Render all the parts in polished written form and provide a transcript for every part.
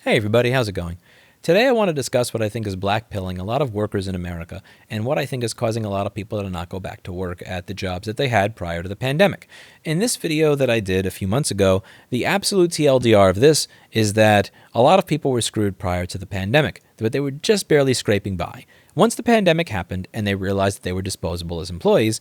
Hey everybody, how's it going? Today I want to discuss what I think is blackpilling a lot of workers in America and what I think is causing a lot of people to not go back to work at the jobs that they had prior to the pandemic. In this video that I did a few months ago, the absolute TLDR of this is that a lot of people were screwed prior to the pandemic, but they were just barely scraping by. Once the pandemic happened and they realized that they were disposable as employees,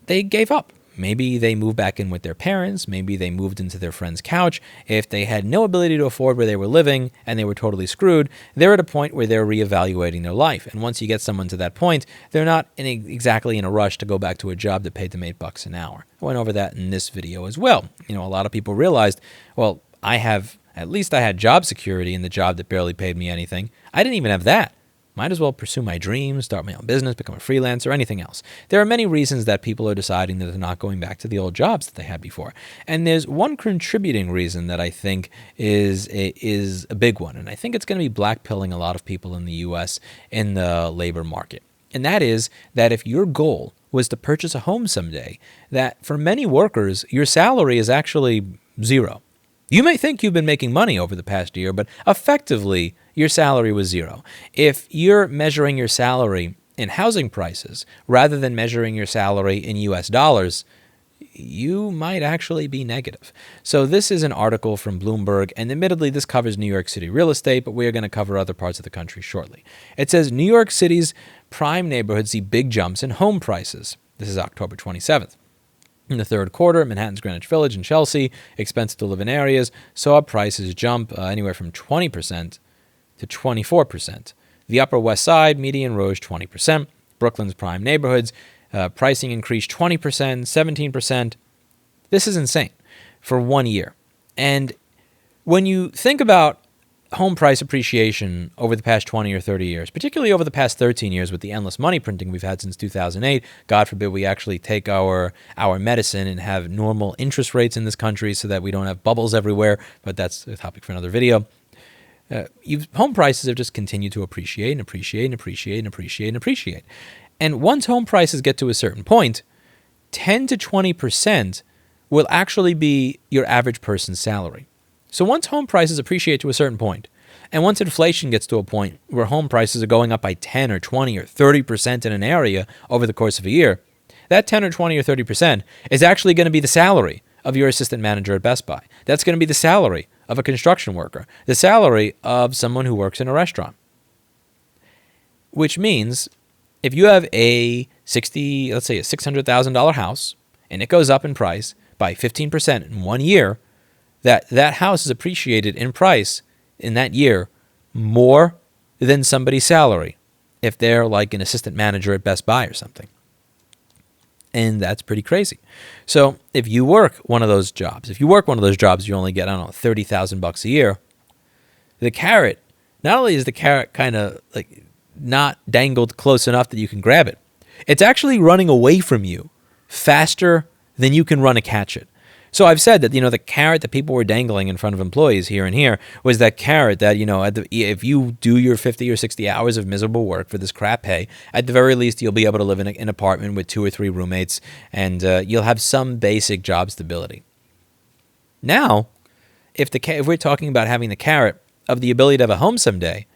they gave up. Maybe they moved back in with their parents. Maybe they moved into their friend's couch. If they had no ability to afford where they were living and they were totally screwed, they're at a point where they're reevaluating their life. And once you get someone to that point, they're not exactly in a rush to go back to a job that paid them $8 an hour. I went over that in this video as well. A lot of people realized, well, at least I had job security in the job that barely paid me anything. I didn't even have that. Might as well pursue my dreams, start my own business, become a freelancer, anything else. There are many reasons that people are deciding that they're not going back to the old jobs that they had before. And there's one contributing reason that I think is a big one. And I think it's going to be blackpilling a lot of people in the U.S. in the labor market. And that is that if your goal was to purchase a home someday, that for many workers, your salary is actually zero. You may think you've been making money over the past year, but effectively, your salary was zero. If you're measuring your salary in housing prices rather than measuring your salary in US dollars, you might actually be negative. So this is an article from Bloomberg, and admittedly, this covers New York City real estate, but we're going to cover other parts of the country shortly. It says New York City's prime neighborhoods see big jumps in home prices. This is October 27th. In the third quarter, Manhattan's Greenwich Village and Chelsea, expensive to live in areas, saw prices jump anywhere from 20% to 24%. The Upper West Side median rose 20%. Brooklyn's prime neighborhoods, pricing increased 20%, 17%. This is insane for 1 year. And when you think about home price appreciation over the past 20 or 30 years, particularly over the past 13 years with the endless money printing we've had since 2008. God forbid we actually take our medicine and have normal interest rates in this country so that we don't have bubbles everywhere, but that's a topic for another video. Home prices have just continued to appreciate and appreciate and appreciate and appreciate and appreciate. And once home prices get to a certain point, 10 to 20% will actually be your average person's salary. So once home prices appreciate to a certain point, and once inflation gets to a point where home prices are going up by 10 or 20 or 30% in an area over the course of a year, that 10 or 20 or 30% is actually going to be the salary of your assistant manager at Best Buy. That's going to be the salary of a construction worker, the salary of someone who works in a restaurant. Which means if you have let's say a $600,000 house, and it goes up in price by 15% in 1 year, that house is appreciated in price in that year more than somebody's salary if they're like an assistant manager at Best Buy or something. And that's pretty crazy. So if you work one of those jobs, you only get, $30,000 a year. The carrot, not only is the carrot kind of like not dangled close enough that you can grab it, it's actually running away from you faster than you can run to catch it. So I've said that, the carrot that people were dangling in front of employees here and here was that carrot that, if you do your 50 or 60 hours of miserable work for this crap pay, at the very least, you'll be able to live in an apartment with 2 or 3 roommates, and you'll have some basic job stability. Now, if we're talking about having the carrot of the ability to have a home someday,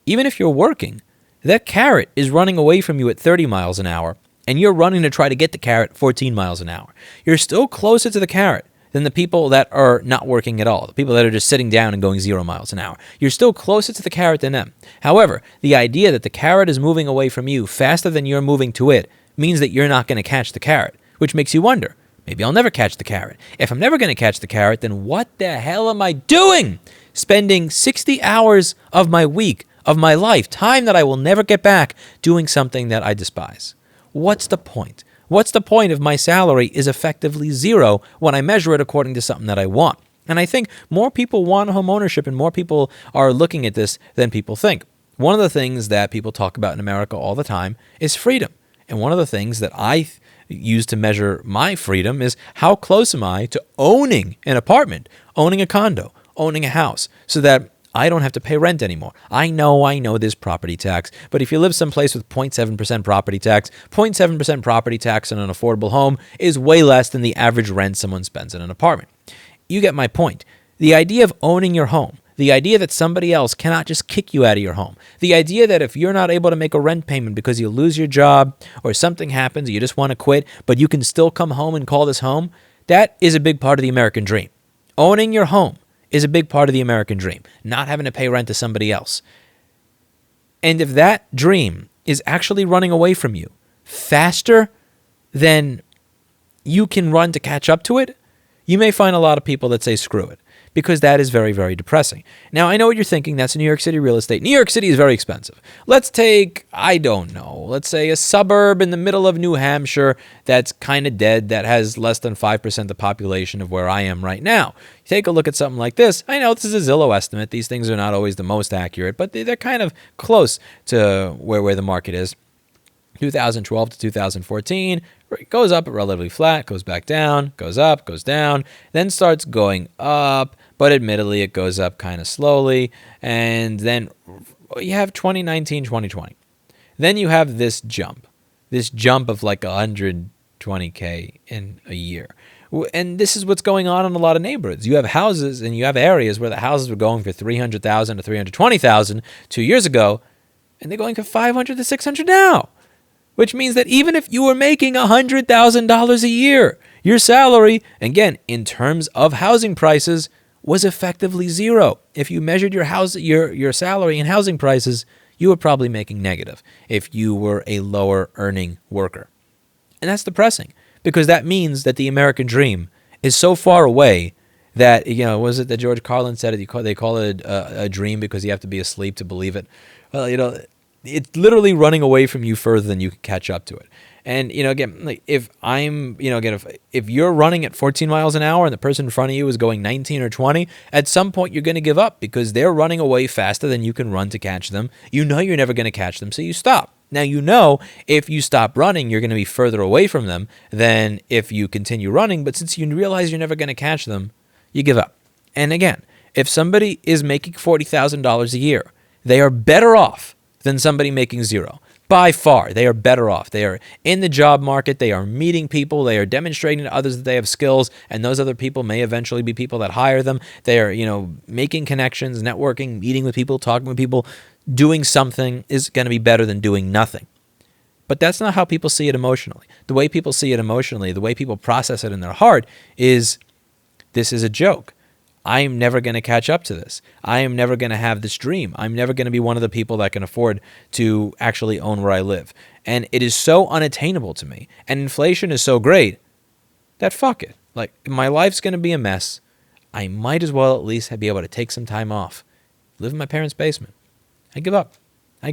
even if you're working, that carrot is running away from you at 30 miles an hour, and you're running to try to get the carrot 14 miles an hour. You're still closer to the carrot than the people that are not working at all, the people that are just sitting down and going 0 miles an hour. You're still closer to the carrot than them. However, the idea that the carrot is moving away from you faster than you're moving to it means that you're not going to catch the carrot, which makes you wonder, maybe I'll never catch the carrot. If I'm never going to catch the carrot, then what the hell am I doing? Spending 60 hours of my week, of my life, time that I will never get back, doing something that I despise. What's the point? What's the point if my salary is effectively zero when I measure it according to something that I want? And I think more people want home ownership and more people are looking at this than people think. One of the things that people talk about in America all the time is freedom. And one of the things that I use to measure my freedom is how close am I to owning an apartment, owning a condo, owning a house, so that I don't have to pay rent anymore. I know there's property tax, but if you live someplace with 0.7% property tax, 0.7% property tax on an affordable home is way less than the average rent someone spends in an apartment. You get my point. The idea of owning your home, The idea that somebody else cannot just kick you out of your home. The idea that if you're not able to make a rent payment because you lose your job or something happens, you just want to quit, but you can still come home and call this home, that is a big part of the American dream. Owning your home is a big part of the American dream, not having to pay rent to somebody else. And if that dream is actually running away from you faster than you can run to catch up to it, you may find a lot of people that say screw it, because that is very, very depressing. Now, I know what you're thinking. That's New York City real estate. New York City is very expensive. Let's take, I don't know, let's say a suburb in the middle of New Hampshire that's kind of dead, that has less than 5% the population of where I am right now. Take a look at something like this. I know this is a Zillow estimate. These things are not always the most accurate, but they're kind of close to where the market is. 2012 to 2014, it goes up relatively flat, goes back down, goes up, goes down, then starts going up, but admittedly it goes up kind of slowly, and then you have 2019, 2020. Then you have this jump of like 120K in a year. And this is what's going on in a lot of neighborhoods. You have houses and you have areas where the houses were going for $300,000 to $320,000 2 years ago, and they're going for $500 to $600 now. Which means that even if you were making $100,000 a year, your salary, again, in terms of housing prices, was effectively zero. If you measured your salary in housing prices, you were probably making negative if you were a lower earning worker. And that's depressing, because that means that the American dream is so far away that, was it that George Carlin said it? They call it a dream because you have to be asleep to believe it. Well, it's literally running away from you further than you can catch up to it. And, again, like if you're running at 14 miles an hour and the person in front of you is going 19 or 20, at some point you're going to give up because they're running away faster than you can run to catch them. You're never going to catch them, so you stop. Now, if you stop running, you're going to be further away from them than if you continue running. But since you realize you're never going to catch them, you give up. And again, if somebody is making $40,000 a year, they are better off than somebody making zero. By far, they are better off. They are in the job market. They are meeting people. They are demonstrating to others that they have skills, and those other people may eventually be people that hire them. They are, making connections, networking, meeting with people, talking with people. Doing something is going to be better than doing nothing. But that's not how people see it emotionally. The way people see it emotionally, the way people process it in their heart is, this is a joke. I am never going to catch up to this. I am never going to have this dream. I'm never going to be one of the people that can afford to actually own where I live. And it is so unattainable to me. And inflation is so great that fuck it. Like, my life's going to be a mess. I might as well at least be able to take some time off. Live in my parents' basement. I give up. I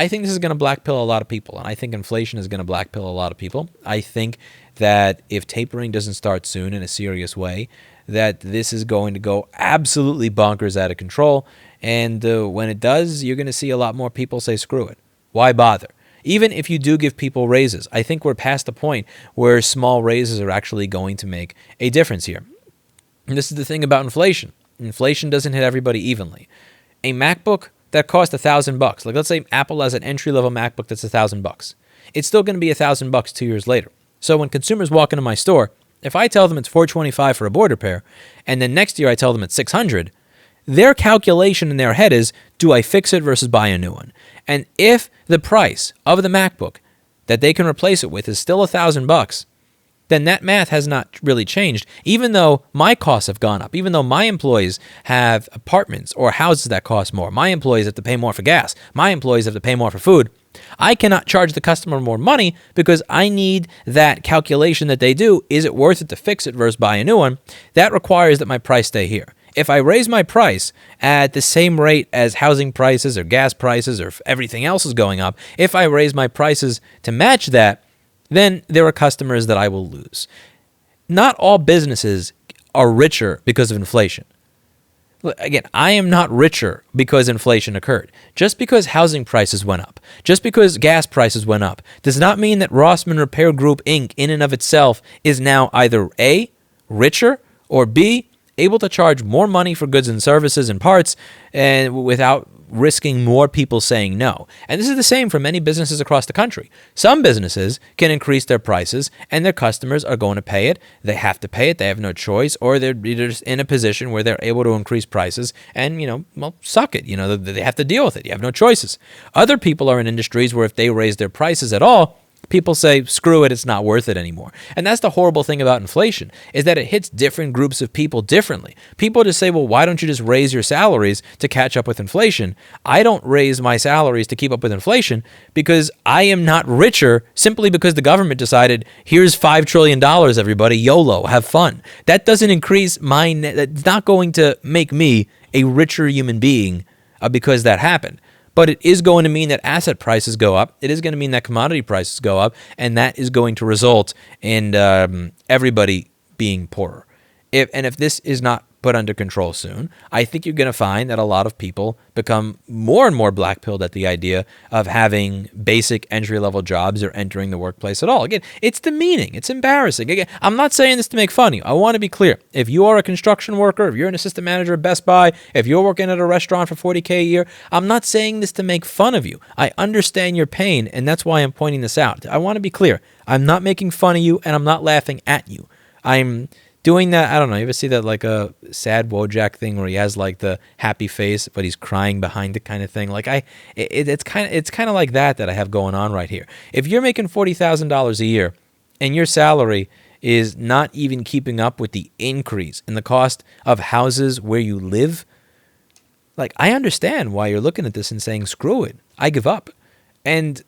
think this is going to blackpill a lot of people. And I think inflation is going to blackpill a lot of people. I think that if tapering doesn't start soon in a serious way, that this is going to go absolutely bonkers out of control. And when it does, you're going to see a lot more people say, screw it. Why bother? Even if you do give people raises, I think we're past the point where small raises are actually going to make a difference here. And this is the thing about inflation. Inflation doesn't hit everybody evenly. A MacBook that cost $1,000, like let's say Apple has an entry-level MacBook that's $1,000. It's still going to be $1,000 2 years later. So when consumers walk into my store, if I tell them it's $425 for a board repair, and then next year I tell them it's $600, their calculation in their head is, do I fix it versus buy a new one? And if the price of the MacBook that they can replace it with is still $1,000, then that math has not really changed, even though my costs have gone up, even though my employees have apartments or houses that cost more. My employees have to pay more for gas. My employees have to pay more for food. I cannot charge the customer more money because I need that calculation that they do. Is it worth it to fix it versus buy a new one? That requires that my price stay here. If I raise my price at the same rate as housing prices or gas prices or everything else is going up, if I raise my prices to match that, then there are customers that I will lose. Not all businesses are richer because of inflation. Again, I am not richer because inflation occurred. Just because housing prices went up, just because gas prices went up, does not mean that Rossman Repair Group, Inc. in and of itself is now either A, richer, or B, able to charge more money for goods and services and parts and without risking more people saying no. And this is the same for many businesses across the country. Some businesses can increase their prices and their customers are going to pay it. They have to pay it. They have no choice, or they're just in a position where they're able to increase prices and, well, suck it. They have to deal with it. You have no choices. Other people are in industries where if they raise their prices at all, people say, screw it, it's not worth it anymore. And that's the horrible thing about inflation, is that it hits different groups of people differently. People just say, well, why don't you just raise your salaries to catch up with inflation? I don't raise my salaries to keep up with inflation because I am not richer simply because the government decided, here's $5 trillion, everybody, YOLO, have fun. That doesn't increase my that's not going to make me a richer human being because that happened. But it is going to mean that asset prices go up. It is going to mean that commodity prices go up, and that is going to result in everybody being poorer. If this is not put under control soon, I think you're going to find that a lot of people become more and more black-pilled at the idea of having basic entry-level jobs or entering the workplace at all. Again, it's demeaning. It's embarrassing. Again, I'm not saying this to make fun of you. I want to be clear. If you are a construction worker, if you're an assistant manager at Best Buy, if you're working at a restaurant for $40K a year, I'm not saying this to make fun of you. I understand your pain, and that's why I'm pointing this out. I want to be clear. I'm not making fun of you, and I'm not laughing at you. I'm doing that, I don't know, you ever see that like a sad Wojak thing where he has like the happy face, but he's crying behind it kind of thing? Like it's kind of like that I have going on right here. If you're making $40,000 a year and your salary is not even keeping up with the increase in the cost of houses where you live, like I understand why you're looking at this and saying, screw it, I give up. And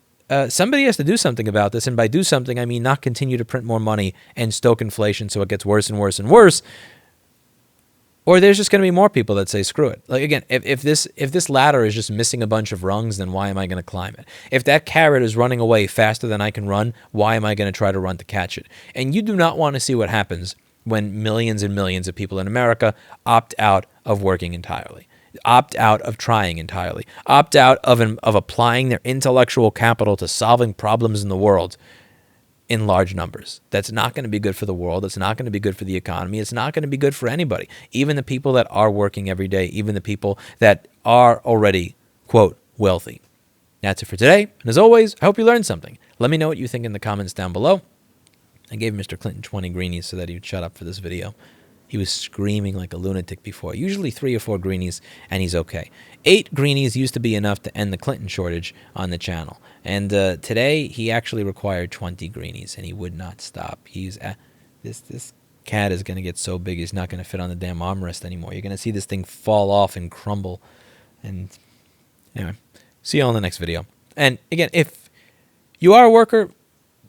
somebody has to do something about this, and by do something, I mean not continue to print more money and stoke inflation so it gets worse and worse and worse. Or there's just going to be more people that say, screw it. Like again, if this ladder is just missing a bunch of rungs, then why am I going to climb it? If that carrot is running away faster than I can run, why am I going to try to run to catch it? And you do not want to see what happens when millions and millions of people in America opt out of working entirely, opt out of trying entirely, opt out of applying their intellectual capital to solving problems in the world in large numbers. That's not going to be good for the world. It's not going to be good for the economy. It's not going to be good for anybody, even the people that are working every day, even the people that are already, quote, wealthy. That's it for today. And as always, I hope you learned something. Let me know what you think in the comments down below. I gave Mr. Clinton 20 greenies so that he would shut up for this video. He was screaming like a lunatic before. Usually 3 or 4 greenies, and he's okay. 8 greenies used to be enough to end the Clinton shortage on the channel. And today, he actually required 20 greenies, and he would not stop. He's this cat is going to get so big, he's not going to fit on the damn armrest anymore. You're going to see this thing fall off and crumble. And anyway, see you all in the next video. And again, if you are a worker,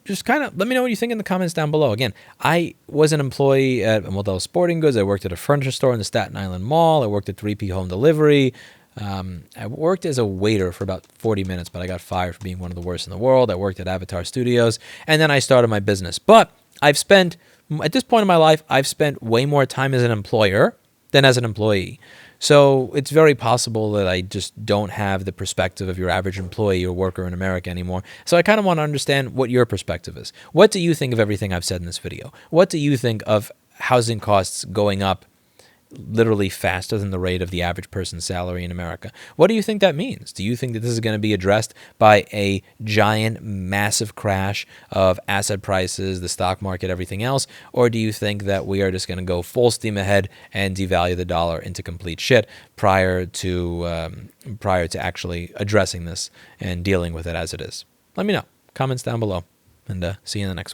just kind of let me know what you think in the comments down below. Again, I was an employee at Model Sporting Goods. I worked at a furniture store in the Staten Island Mall. I worked at 3P Home Delivery. I worked as a waiter for about 40 minutes, but I got fired for being one of the worst in the world. I worked at Avatar Studios, and then I started my business. But I've spent, at this point in my life, I've spent way more time as an employer than as an employee. So it's very possible that I just don't have the perspective of your average employee or worker in America anymore. So I kind of want to understand what your perspective is. What do you think of everything I've said in this video? What do you think of housing costs going up literally faster than the rate of the average person's salary in America? What do you think that means? Do you think that this is going to be addressed by a giant, massive crash of asset prices, the stock market, everything else? Or do you think that we are just going to go full steam ahead and devalue the dollar into complete shit prior to actually addressing this and dealing with it as it is? Let me know. Comments down below, and see you in the next one.